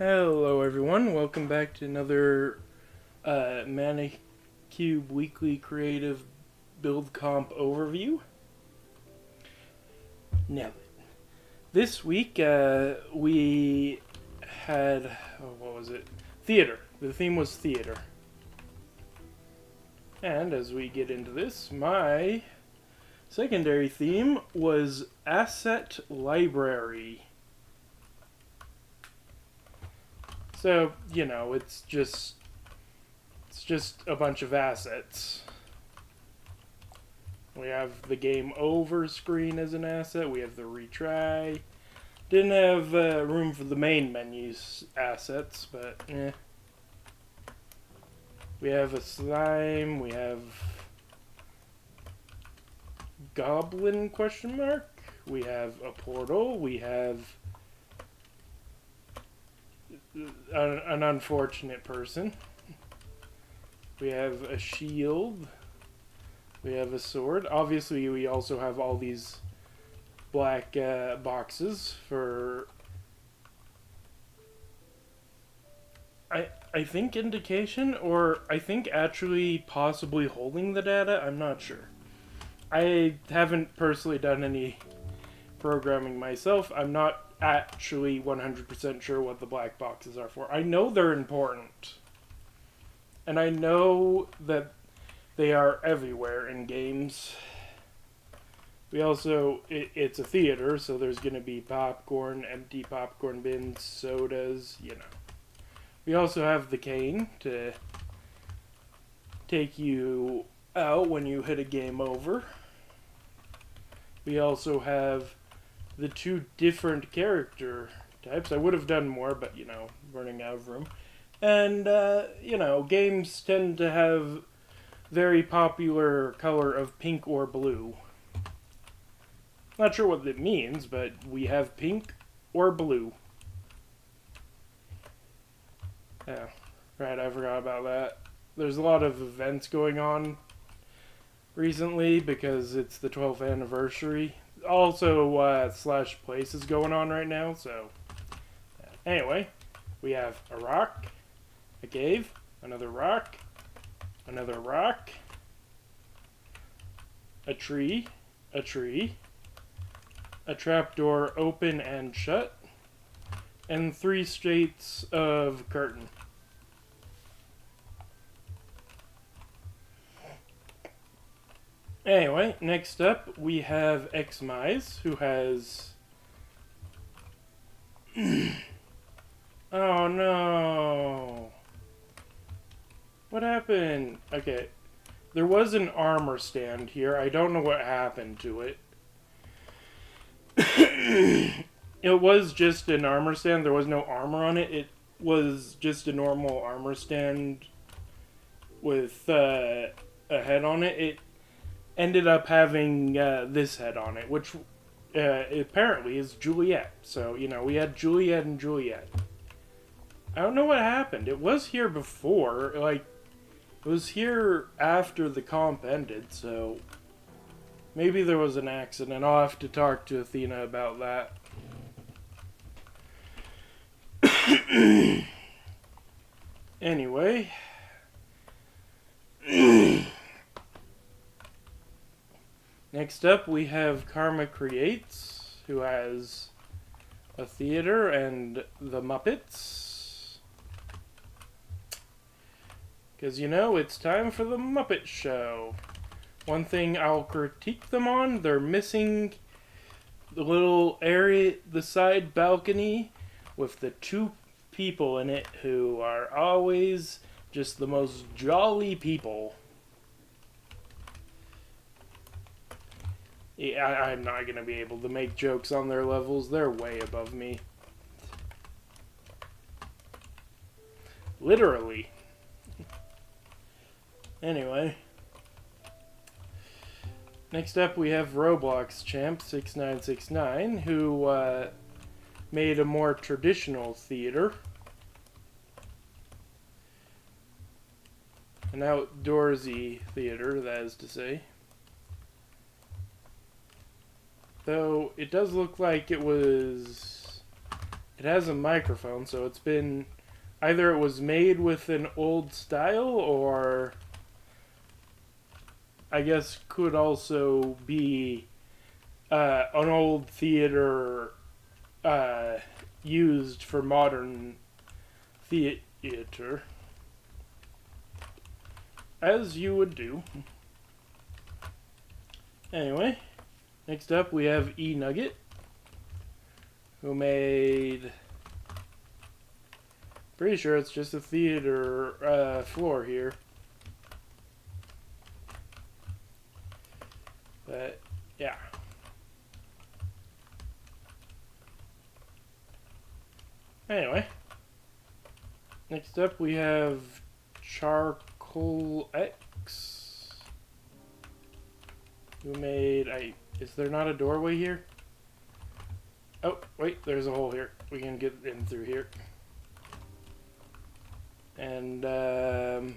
Hello everyone, welcome back to another Manacube Weekly Creative Build Comp Overview. Now, this week we had, what was it? Theater. The theme was theater. And as we get into this, my secondary theme was asset library. So, you know, it's just a bunch of assets. We have the game over screen as an asset. We have the retry. Didn't have room for the main menu's assets, but eh. We have a slime. We have goblin question mark. We have a portal. We have an unfortunate person. We have a shield. We have a sword. Obviously, we also have all these black boxes for, I think, indication, or I think actually possibly holding the data. I'm not sure. I haven't personally done any programming myself. I'm not actually 100% sure what the black boxes are for. I know they're important. And I know that they are everywhere in games. We also, it's a theater, so there's going to be popcorn, empty popcorn bins, sodas, you know. We also have the cane to take you out when you hit a game over. We also have the two different character types. I would have done more, but, you know, running out of room. And, you know, games tend to have very popular color of pink or blue. Not sure what it means, but we have pink or blue. Yeah, right, I forgot about that. There's a lot of events going on recently because it's the 12th anniversary. Also, Slash Place is going on right now, so... Anyway, we have a rock, a cave, another rock, a tree, a trapdoor open and shut, and 3 states of curtain. Anyway, next up we have Xmise, who has... Oh no! What happened? Okay, there was an armor stand here. I don't know what happened to it. It was just an armor stand. There was no armor on it. It was just a normal armor stand with a head on it. It ended up having this head on it, which apparently is Juliet. So, you know, we had Juliet and Juliet. I don't know what happened. It was here before. Like, it was here after the comp ended, so maybe there was an accident. I'll have to talk to Athena about that. Anyway. Next up, we have Karma Creates, who has a theater and the Muppets. Because, you know, it's time for the Muppet Show. One thing I'll critique them on, they're missing the little area, the side balcony, with the 2 people in it who are always just the most jolly people. Yeah, I'm not going to be able to make jokes on their levels. They're way above me. Literally. Anyway. Next up we have Roblox champ 6969, who made a more traditional theater. An outdoorsy theater, that is to say. Though it does look like it was it has a microphone, so it's been either it was made with an old style, or I guess could also be an old theater used for modern theater, as you would do. Anyway, next up we have E Nugget, who made, pretty sure it's just a theater floor here, but yeah. Anyway, next up we have Charcoal X, who made, is there not a doorway here? Oh, wait, there's a hole here. We can get in through here. And, oh.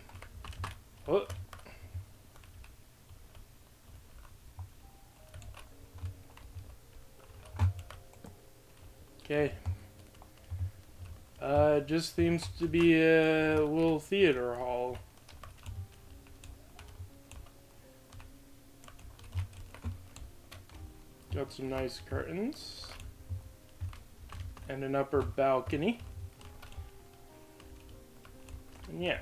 Okay. Just seems to be a little theater hall. Got some nice curtains. And an upper balcony. And yeah.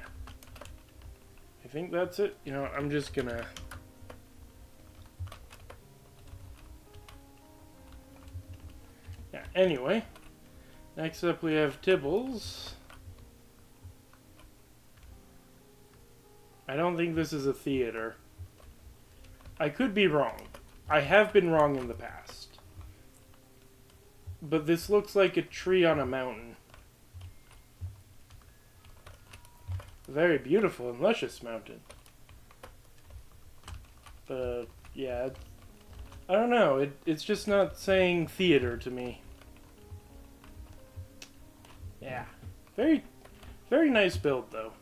I think that's it. You know, I'm just gonna... Yeah, anyway. Next up we have Tibbles. I don't think this is a theater. I could be wrong. I have been wrong in the past. But this looks like a tree on a mountain. A very beautiful and luscious mountain. But, yeah. I don't know. It's just not saying theater to me. Yeah. Very, very nice build, though.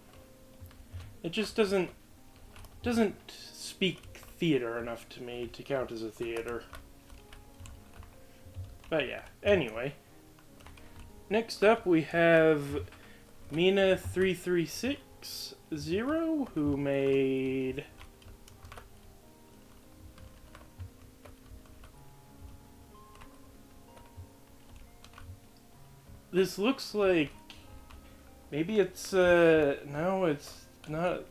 It just doesn't speak theater enough to me to count as a theater. But yeah, anyway. Next up we have Mina3360, who made... This looks like... Maybe it's, no, it's not...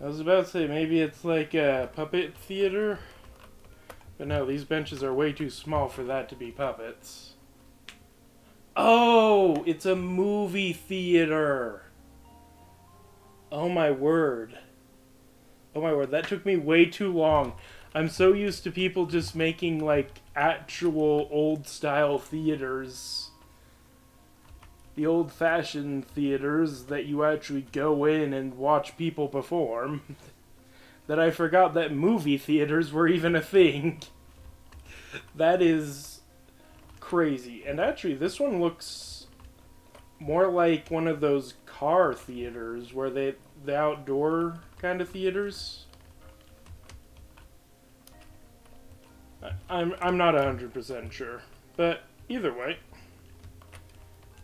I was about to say, maybe it's like a puppet theater. But no, these benches are way too small for that to be puppets. Oh, it's a movie theater. Oh my word. Oh my word, that took me way too long. I'm so used to people just making, like, actual old-style theaters. The old-fashioned theaters that you actually go in and watch people perform. That I forgot that movie theaters were even a thing. That is crazy. And actually, this one looks more like one of those car theaters, where the outdoor kind of theaters. I'm not 100% sure, but either way.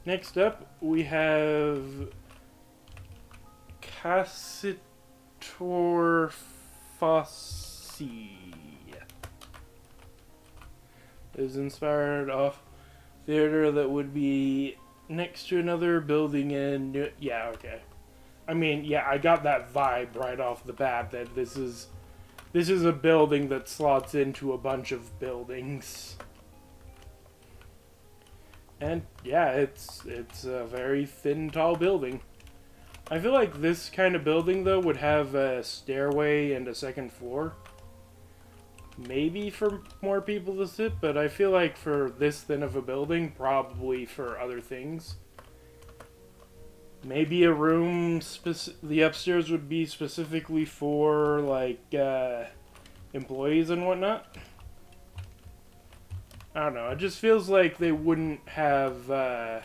Next up, we have Cassitor Fossi. It is inspired off theater that would be next to another building in yeah, okay. I mean, yeah, I got that vibe right off the bat that this is a building that slots into a bunch of buildings. And yeah, it's a very thin, tall building. I feel like this kind of building, though, would have a stairway and a second floor. Maybe for more people to sit, but I feel like for this thin of a building, probably for other things. Maybe a room, the upstairs would be specifically for, like, employees and whatnot. I don't know, it just feels like they wouldn't have, they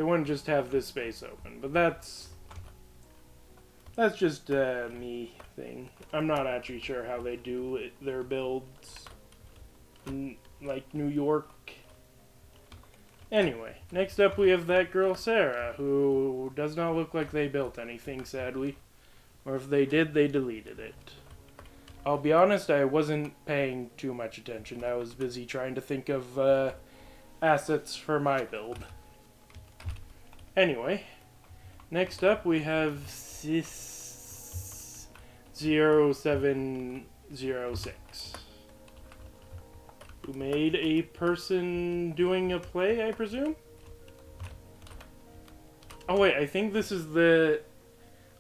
wouldn't just have this space open, but that's just a me thing. I'm not actually sure how they do their builds in, like, New York. Anyway, next up we have that girl Sarah, who does not look like they built anything, sadly. Or if they did, they deleted it. I'll be honest, I wasn't paying too much attention. I was busy trying to think of assets for my build. Anyway, next up we have Sis0706, who made a person doing a play, I presume? Oh wait, I think this is the...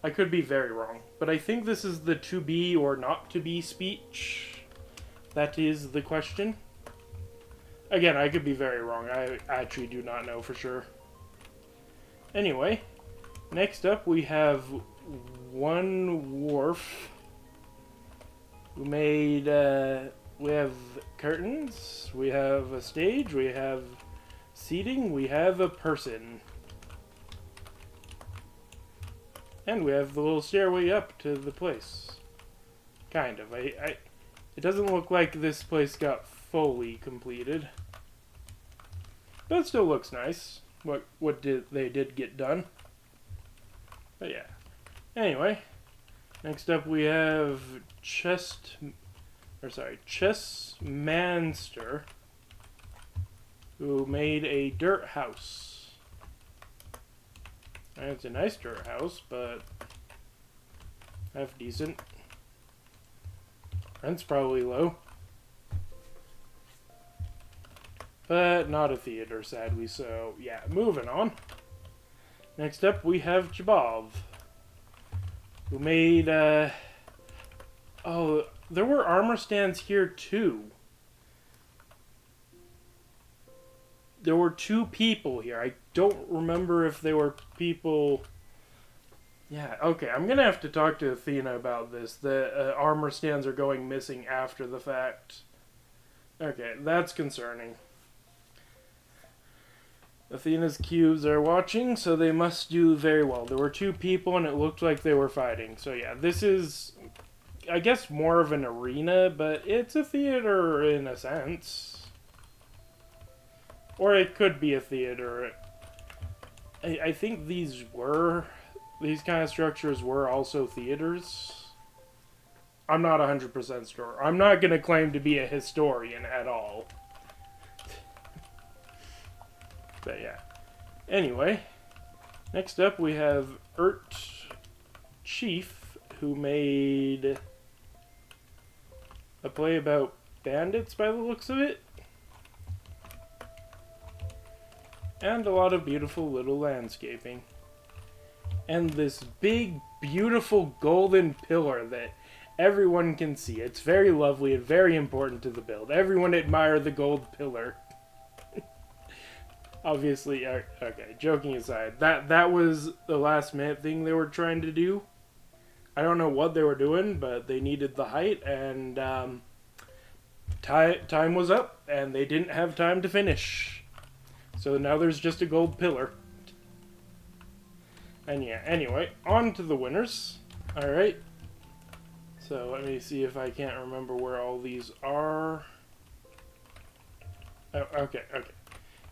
I could be very wrong, but I think this is the to be or not to be speech. That is the question. Again, I could be very wrong. I actually do not know for sure. Anyway, next up we have One Wharf, who made, we have curtains, we have a stage, we have seating, we have a person. And we have the little stairway up to the place. Kind of. It doesn't look like this place got fully completed. But it still looks nice. What they did get done. But yeah. Anyway, next up we have Chessmanster, who made a dirt house. And it's a nice dirt house, but half decent. Rent's probably low. But not a theater, sadly, so yeah, moving on. Next up, we have Jabov, who made, oh, there were armor stands here, too. There were two people here. I don't remember if they were people... Yeah, okay, I'm gonna have to talk to Athena about this. The armor stands are going missing after the fact. Okay, that's concerning. Athena's cubes are watching, so they must do very well. There were two people and it looked like they were fighting. So yeah, this is, I guess, more of an arena, but it's a theater in a sense. Or it could be a theater. I think these kind of structures were also theaters. I'm not 100% sure. I'm not going to claim to be a historian at all. But yeah. Anyway, next up we have Chief, who made a play about bandits by the looks of it. And a lot of beautiful little landscaping. And this big, beautiful golden pillar that everyone can see. It's very lovely and very important to the build. Everyone admire the gold pillar. Obviously, okay, joking aside, that was the last minute thing they were trying to do. I don't know what they were doing, but they needed the height, and time was up, and they didn't have time to finish. So now there's just a gold pillar. And yeah, anyway, on to the winners. Alright. So let me see if I can't remember where all these are. Oh, okay.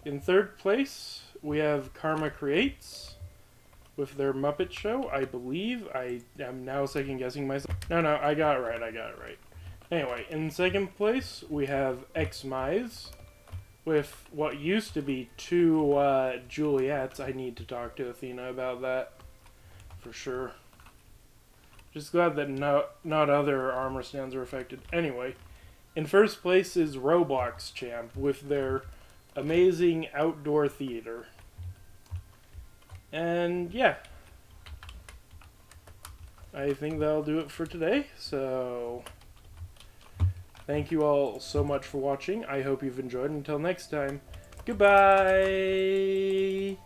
In third place, we have Karma Creates with their Muppet Show, I believe. I am now second guessing myself. No, I got it right. Anyway, in second place, we have Xmize with what used to be two Juliets. I need to talk to Athena about that for sure. Just glad that not other armor stands are affected. Anyway, in first place is Roblox Champ with their amazing outdoor theater. And yeah, I think that'll do it for today. So thank you all so much for watching. I hope you've enjoyed. Until next time, goodbye!